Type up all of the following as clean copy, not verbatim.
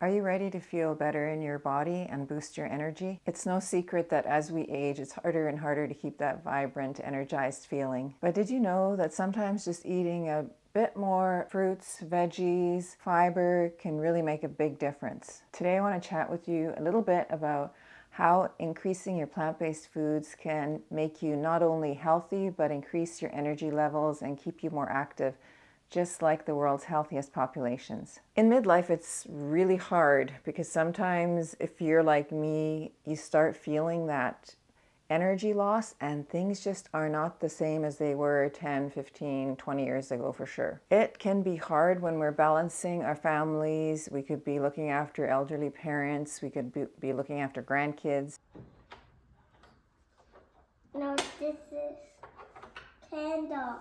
Are you ready to feel better in your body and boost your energy? It's no secret that as we age, it's harder and harder to keep that vibrant, energized feeling. But did you know that sometimes just eating a bit more fruits, veggies, fiber can really make a big difference? Today I want to chat with you a little bit about how increasing your plant-based foods can make you not only healthy, but increase your energy levels and keep you more active, just like the world's healthiest populations. In midlife, it's really hard because sometimes if you're like me, you start feeling that energy loss and things just are not the same as they were 10, 15, 20 years ago for sure. It can be hard when we're balancing our families. We could be looking after elderly parents. We could be looking after grandkids. No, this is candle.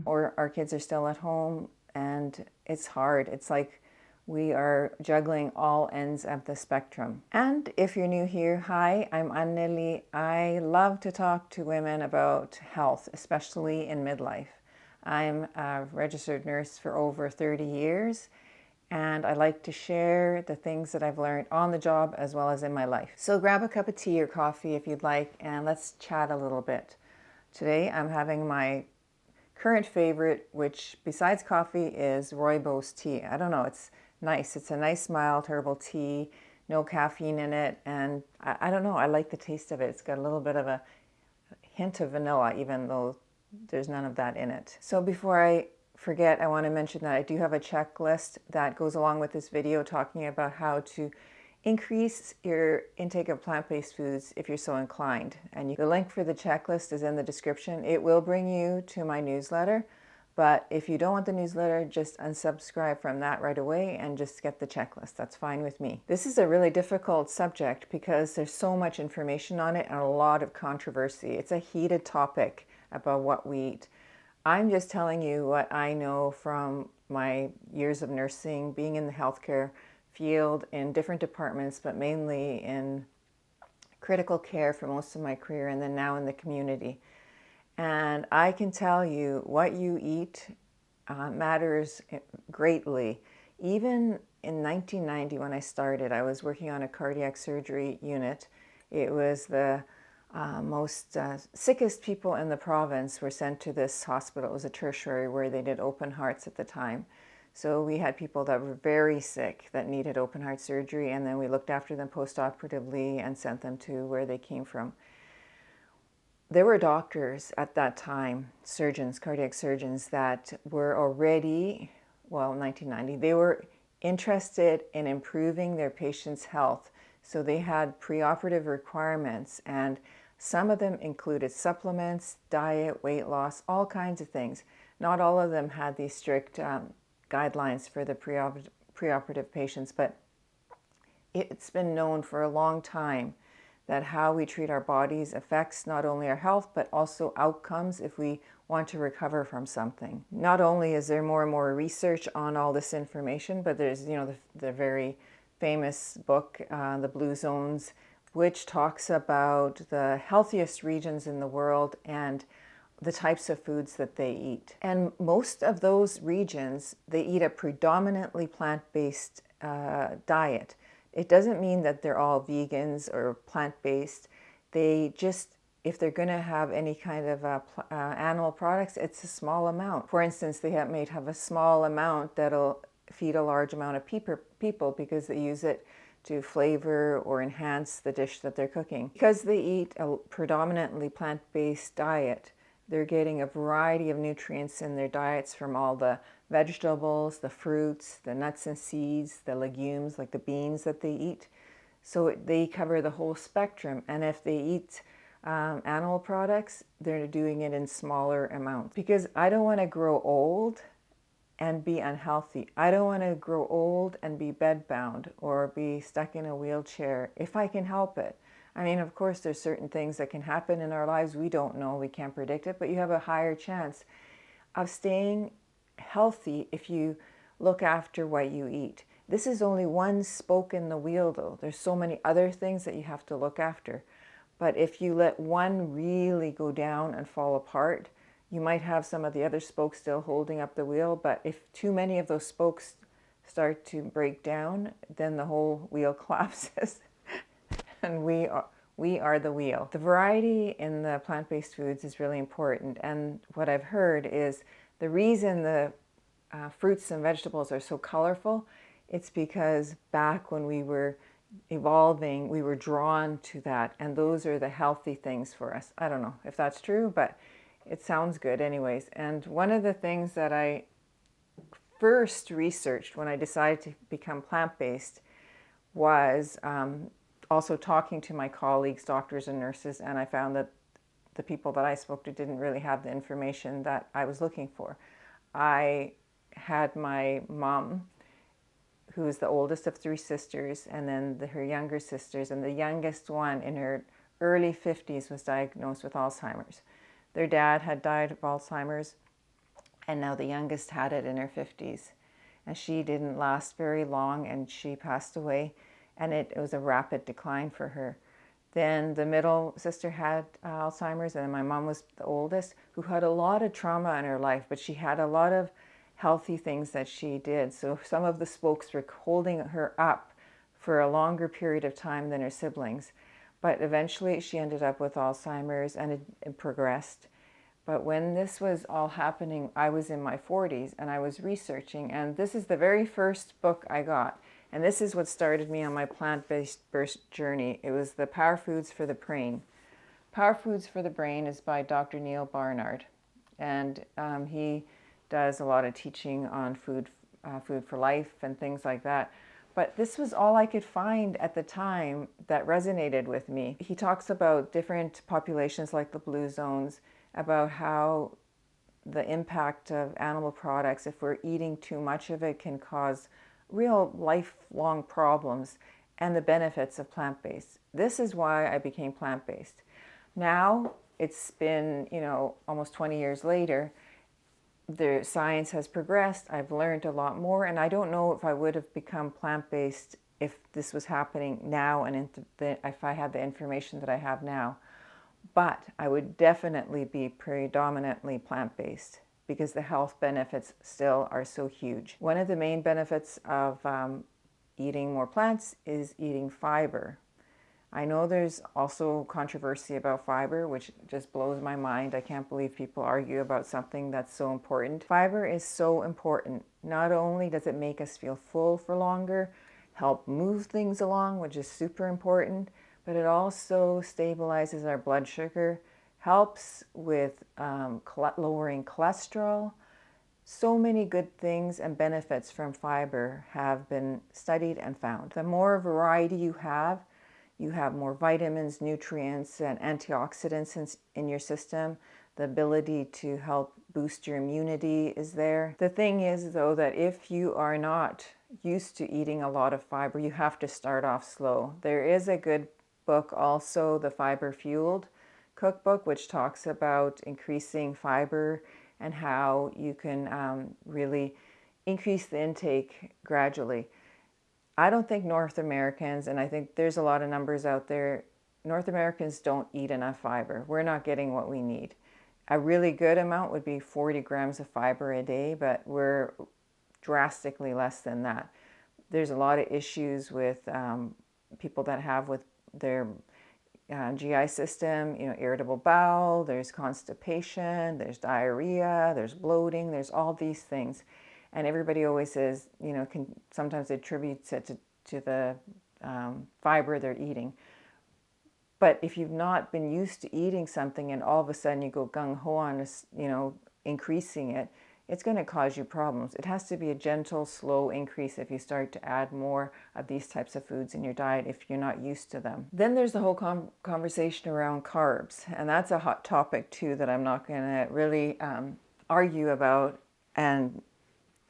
Or our kids are still at home and it's hard. It's like we are juggling all ends of the spectrum. And if you're new here, hi, I'm Anneli. I love to talk to women about health, especially in midlife. I'm a registered nurse for over 30 years, and I like to share the things that I've learned on the job as well as in my life. So grab a cup of tea or coffee if you'd like, and let's chat a little bit. Today I'm having my current favorite, which besides coffee is rooibos tea. I don't know, it's nice. It's a nice mild herbal tea, no caffeine in it, and I don't know, I like the taste of it. It's got a little bit of a hint of vanilla, even though there's none of that in it. So before I forget, I want to mention that I do have a checklist that goes along with this video talking about how to increase your intake of plant-based foods if you're so inclined. And the link for the checklist is in the description. It will bring you to my newsletter, but if you don't want the newsletter, just unsubscribe from that right away and just get the checklist. That's fine with me. This is a really difficult subject because there's so much information on it and a lot of controversy. It's a heated topic about what we eat. I'm just telling you what I know from my years of nursing, being in the healthcare field in different departments, but mainly in critical care for most of my career, and then now in the community. And I can tell you what you eat matters greatly. Even in 1990, when I started, I was working on a cardiac surgery unit. It was the most sickest people in the province were sent to this hospital. It was a tertiary where they did open hearts at the time. So we had people that were very sick that needed open heart surgery, and then we looked after them post-operatively and sent them to where they came from. There were doctors at that time, surgeons, cardiac surgeons, that were already, well, 1990, they were interested in improving their patients' health. So they had preoperative requirements, and some of them included supplements, diet, weight loss, all kinds of things. Not all of them had these strict guidelines for the preoperative patients, but it's been known for a long time that how we treat our bodies affects not only our health, but also outcomes if we want to recover from something. Not only is there more and more research on all this information, but there's, the very famous book, The Blue Zones, which talks about the healthiest regions in the world and the types of foods that they eat. And most of those regions, they eat a predominantly plant-based diet. It doesn't mean that they're all vegans or plant-based. They just, if they're going to have any kind of animal products, it's a small amount. For instance, they may have a small amount that'll feed a large amount of people because they use it to flavor or enhance the dish that they're cooking. Because they eat a predominantly plant-based diet, they're getting a variety of nutrients in their diets from all the vegetables, the fruits, the nuts and seeds, the legumes, like the beans that they eat. So they cover the whole spectrum. And if they eat animal products, they're doing it in smaller amounts. Because I don't want to grow old and be unhealthy. I don't want to grow old and be bedbound or be stuck in a wheelchair if I can help it. I mean, of course, there's certain things that can happen in our lives. We don't know, we can't predict it, but you have a higher chance of staying healthy if you look after what you eat. This is only one spoke in the wheel, though. There's so many other things that you have to look after. But if you let one really go down and fall apart, you might have some of the other spokes still holding up the wheel, but if too many of those spokes start to break down, then the whole wheel collapses and we are the wheel. The variety in the plant-based foods is really important, and what I've heard is the reason the fruits and vegetables are so colorful, it's because back when we were evolving, we were drawn to that, and those are the healthy things for us. I don't know if that's true, but it sounds good anyways. And one of the things that I first researched when I decided to become plant-based was also talking to my colleagues, doctors and nurses, and I found that the people that I spoke to didn't really have the information that I was looking for. I had my mom, who is the oldest of three sisters, and then her younger sisters, and the youngest one in her early 50s was diagnosed with Alzheimer's. Their dad had died of Alzheimer's, and now the youngest had it in her 50s. And she didn't last very long, and she passed away, and it was a rapid decline for her. Then the middle sister had Alzheimer's, and my mom was the oldest, who had a lot of trauma in her life, but she had a lot of healthy things that she did. So some of the spokes were holding her up for a longer period of time than her siblings. But eventually she ended up with Alzheimer's, and it progressed. But when this was all happening, I was in my 40s and I was researching, and this is the very first book I got. And this is what started me on my plant-based journey. It was The Power Foods for the Brain. Power Foods for the Brain is by Dr. Neil Barnard. And he does a lot of teaching on food for life and things like that. But this was all I could find at the time that resonated with me. He talks about different populations like the blue zones, about how the impact of animal products, if we're eating too much of it, can cause real lifelong problems, and the benefits of plant-based. This is why I became plant-based. Now it's been, almost 20 years later. The science has progressed. I've learned a lot more, and I don't know if I would have become plant-based if this was happening now and if I had the information that I have now. But I would definitely be predominantly plant-based because the health benefits still are so huge. One of the main benefits of eating more plants is eating fiber. I know there's also controversy about fiber, which just blows my mind. I can't believe people argue about something that's so important. Fiber is so important. Not only does it make us feel full for longer, help move things along, which is super important, but it also stabilizes our blood sugar, helps with lowering cholesterol. So many good things and benefits from fiber have been studied and found. The more variety you have more vitamins, nutrients, and antioxidants in your system. The ability to help boost your immunity is there. The thing is, though, that if you are not used to eating a lot of fiber, you have to start off slow. There is a good book also, the Fiber Fueled Cookbook, which talks about increasing fiber and how you can really increase the intake gradually. I don't think North Americans, and I think there's a lot of numbers out there, North Americans don't eat enough fiber. We're not getting what we need. A really good amount would be 40 grams of fiber a day, but we're drastically less than that. There's a lot of issues with people that have with their GI system, irritable bowel, there's constipation, there's diarrhea, there's bloating, there's all these things. And everybody always says, sometimes attributes it to the fiber they're eating. But if you've not been used to eating something and all of a sudden you go gung-ho on, increasing it, it's going to cause you problems. It has to be a gentle, slow increase if you start to add more of these types of foods in your diet if you're not used to them. Then there's the whole conversation around carbs. And that's a hot topic too that I'm not going to really argue about. And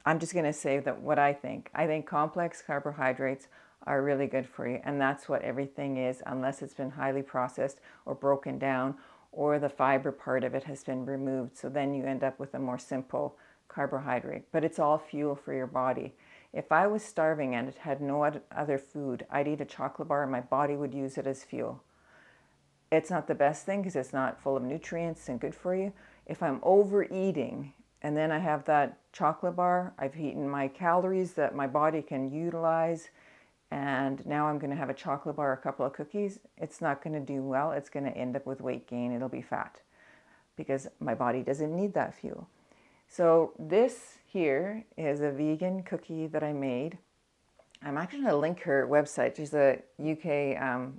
I'm just going to say that what I think complex carbohydrates are really good for you. And that's what everything is, unless it's been highly processed or broken down, or the fiber part of it has been removed. So then you end up with a more simple carbohydrate. But it's all fuel for your body. If I was starving and it had no other food, I'd eat a chocolate bar and my body would use it as fuel. It's not the best thing because it's not full of nutrients and good for you. If I'm overeating And then I have that chocolate bar. I've eaten my calories that my body can utilize. And now I'm going to have a chocolate bar, a couple of cookies. It's not going to do well. It's going to end up with weight gain. It'll be fat because my body doesn't need that fuel. So this here is a vegan cookie that I made. I'm actually going to link her website. She's a UK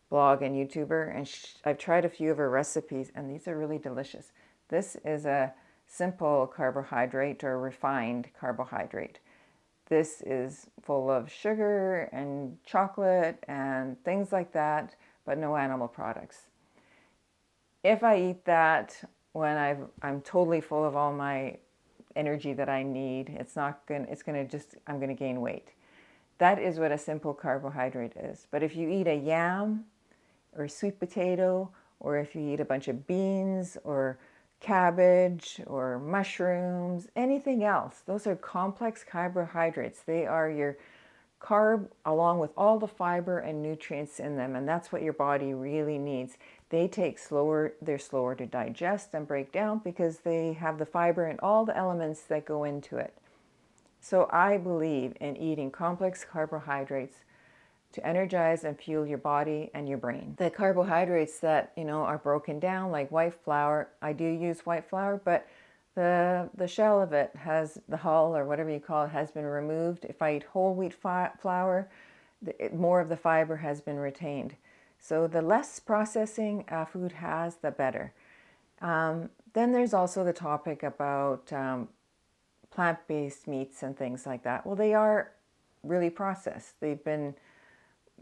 blog and YouTuber, and I've tried a few of her recipes, and these are really delicious. This is a simple carbohydrate or refined carbohydrate. This is full of sugar and chocolate and things like that, but no animal products. If I eat that when I'm totally full of all my energy that I need, I'm going to gain weight. That is what a simple carbohydrate is. But if you eat a yam or sweet potato, or if you eat a bunch of beans or cabbage or mushrooms, anything else, those are complex carbohydrates. They are your carb along with all the fiber and nutrients in them, and that's what your body really needs. They're slower to digest and break down because they have the fiber and all the elements that go into it. So I believe in eating complex carbohydrates to energize and fuel your body and your brain. The carbohydrates that, are broken down, like white flour, I do use white flour, but the shell of it has, the hull or whatever you call it, has been removed. If I eat whole wheat flour, more of the fiber has been retained. So the less processing food has, the better. Then there's also the topic about plant-based meats and things like that. Well, they are really processed. They've been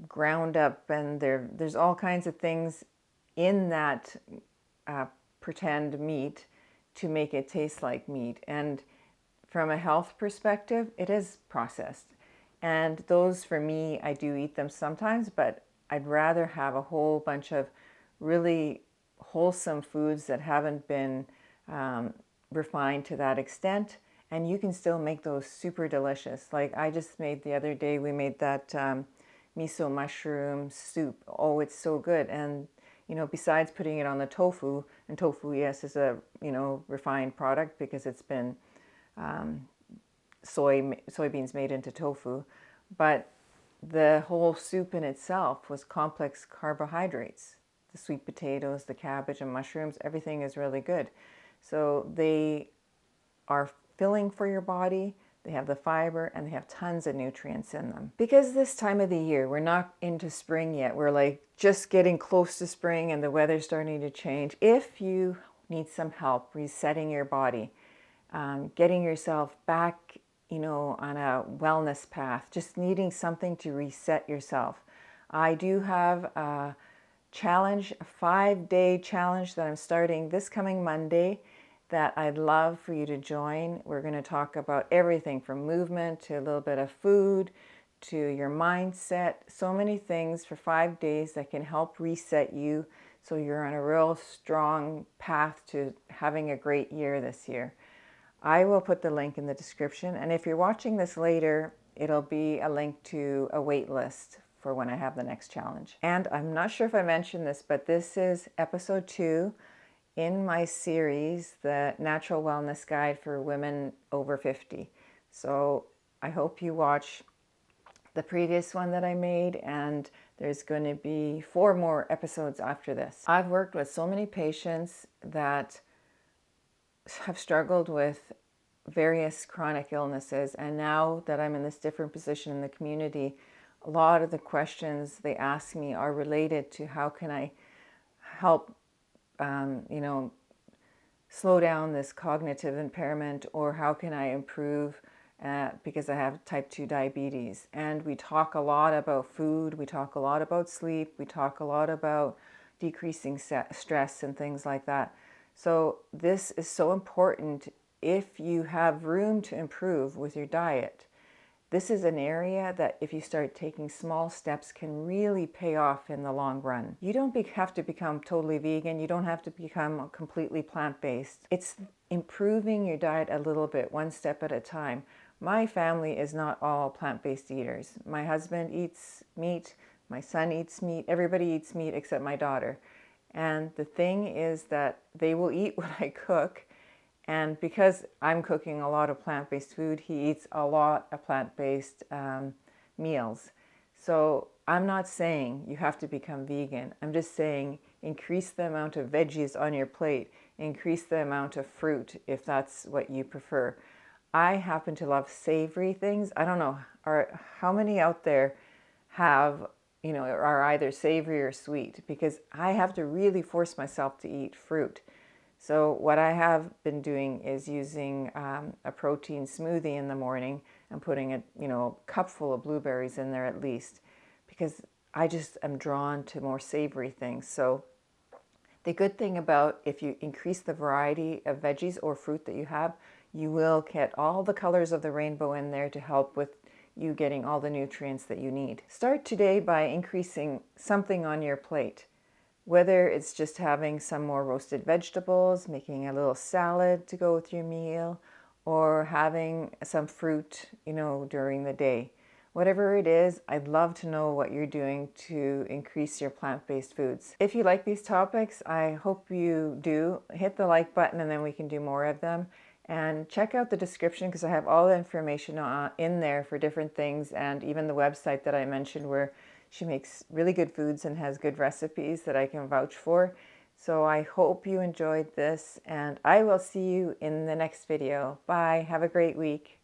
ground up, and there's all kinds of things in that pretend meat to make it taste like meat. And from a health perspective, it is processed. And those, for me, I do eat them sometimes, but I'd rather have a whole bunch of really wholesome foods that haven't been refined to that extent. And you can still make those super delicious. Like I just made the other day, we made that miso mushroom soup. Oh, it's so good. And besides putting it on the tofu, and tofu, yes, is a refined product because it's been soybeans made into tofu, but the whole soup in itself was complex carbohydrates. The sweet potatoes, the cabbage and mushrooms, everything is really good. So they are filling for your body. They have the fiber and they have tons of nutrients in them. Because this time of the year, we're not into spring yet. We're like just getting close to spring and the weather's starting to change. If you need some help resetting your body, getting yourself back, on a wellness path, just needing something to reset yourself, I do have a challenge, a 5-day challenge that I'm starting this coming Monday that I'd love for you to join. We're going to talk about everything from movement to a little bit of food to your mindset, so many things for 5 days that can help reset you so you're on a real strong path to having a great year this year. I will put the link in the description, and if you're watching this later, it'll be a link to a wait list for when I have the next challenge. And I'm not sure if I mentioned this, but this is episode 2 in my series, the Natural Wellness Guide for Women over 50. So I hope you watch the previous one that I made, and there's going to be 4 more episodes after this. I've worked with so many patients that have struggled with various chronic illnesses, and now that I'm in this different position in the community, a lot of the questions they ask me are related to how can I help slow down this cognitive impairment, or how can I improve because I have type 2 diabetes. And we talk a lot about food, we talk a lot about sleep, we talk a lot about decreasing stress and things like that. So this is so important if you have room to improve with your diet. This is an area that if you start taking small steps can really pay off in the long run. You don't have to become totally vegan. You don't have to become completely plant-based. It's improving your diet a little bit, one step at a time. My family is not all plant-based eaters. My husband eats meat. My son eats meat. Everybody eats meat except my daughter. And the thing is that they will eat what I cook, And because I'm cooking a lot of plant-based food, he eats a lot of plant-based meals. So I'm not saying you have to become vegan. I'm just saying increase the amount of veggies on your plate, increase the amount of fruit if that's what you prefer. I happen to love savory things. I don't know, how many out there have, are either savory or sweet, because I have to really force myself to eat fruit. So what I have been doing is using a protein smoothie in the morning and putting a cup full of blueberries in there at least, because I just am drawn to more savory things. So the good thing about if you increase the variety of veggies or fruit that you have, you will get all the colors of the rainbow in there to help with you getting all the nutrients that you need. Start today by increasing something on your plate. Whether it's just having some more roasted vegetables, making a little salad to go with your meal, or having some fruit, during the day. Whatever it is, I'd love to know what you're doing to increase your plant-based foods. If you like these topics, I hope you do. Hit the like button and then we can do more of them. And check out the description because I have all the information in there for different things, and even the website that I mentioned where she makes really good foods and has good recipes that I can vouch for. So I hope you enjoyed this, and I will see you in the next video. Bye. Have a great week.